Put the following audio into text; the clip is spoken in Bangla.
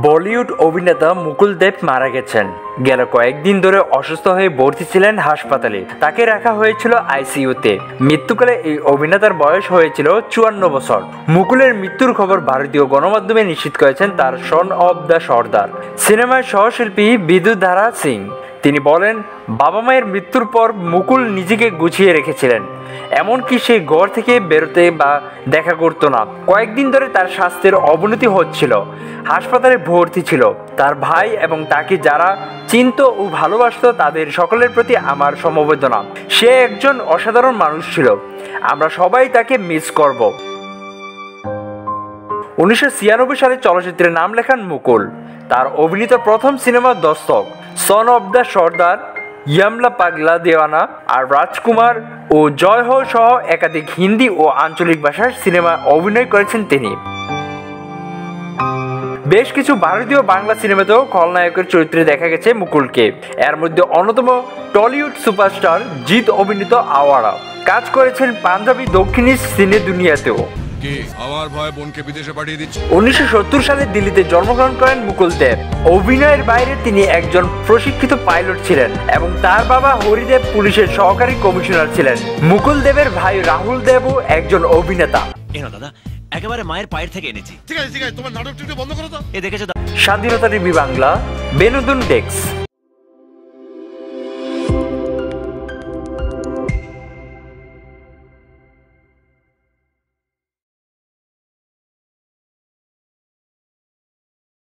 বলিউড অভিনেতা মুকুল দেব মারা গেছেন। গেল কয়েকদিন ধরে অসুস্থ হয়ে ভর্তি ছিলেন হাসপাতালে। তাকে রাখা হয়েছিল আইসিইউতে। মৃত্যুকালে এই অভিনেতার বয়স হয়েছিল 54 বছর। মুকুলের মৃত্যুর খবর ভারতীয় গণমাধ্যমে নিশ্চিত করেছেন তার সন অব দ্য সর্দার সিনেমার সহশিল্পী বিদুধারা সিং। তিনি বলেন, বাবা মায়ের মৃত্যুর পর মুকুল নিজেকে গুছিয়ে রেখেছিলেন, এমনকি সে ঘর থেকে বেরোতে বা দেখা করতো না। কয়েকদিন ধরে তার স্বাস্থ্যের অবনতি হচ্ছিল, হাসপাতালে ভর্তি ছিল। তার ভাই এবং তাকে যারা চিনত ও ভালোবাসত তাদের সকলের প্রতি আমার সমবেদনা। সে একজন অসাধারণ মানুষ ছিল, আমরা সবাই তাকে মিস করব। 1996 সালে চলচ্চিত্রে নাম লেখান মুকুল। তার অভিনীত প্রথম সিনেমা দস্তক, সন অব দ্য সর্দার, ইয়ামলা পাগলা দেওয়ানা আর রাজকুমার ও জয় হো সহ একাধিক হিন্দি ও আঞ্চলিক ভাষার সিনেমা অভিনয় করেছেন তিনি। বেশ কিছু ভারতীয় বাংলা সিনেমাতেও খলনায়কের চরিত্রে দেখা গেছে মুকুলকে। এর মধ্যে অন্যতম টলিউড সুপারস্টার জিৎ অভিনীত আওয়ারা। কাজ করেছেন পাঞ্জাবি দক্ষিণী সিনে দুনিয়াতেও। 1970 সালে দিল্লিতে জন্মগ্রহণ করেন মুকুল দেব। অভিনয়ের বাইরে তিনি একজন প্রশিক্ষিত পাইলট ছিলেন এবং তার বাবা হরিদেব পুলিশের সহকারী কমিশনার ছিলেন। মুকুল দেবের ভাই রাহুল দেবও একজন অভিনেতা। দাদা একেবারে মায়ের পায়ের থেকে এনেছি। ঠিক আছে তোমার নাটক বন্ধ করো তো। এ দেখেছো? স্বাধীনতা টিভি বাংলা, বিনোদন ডেস্ক।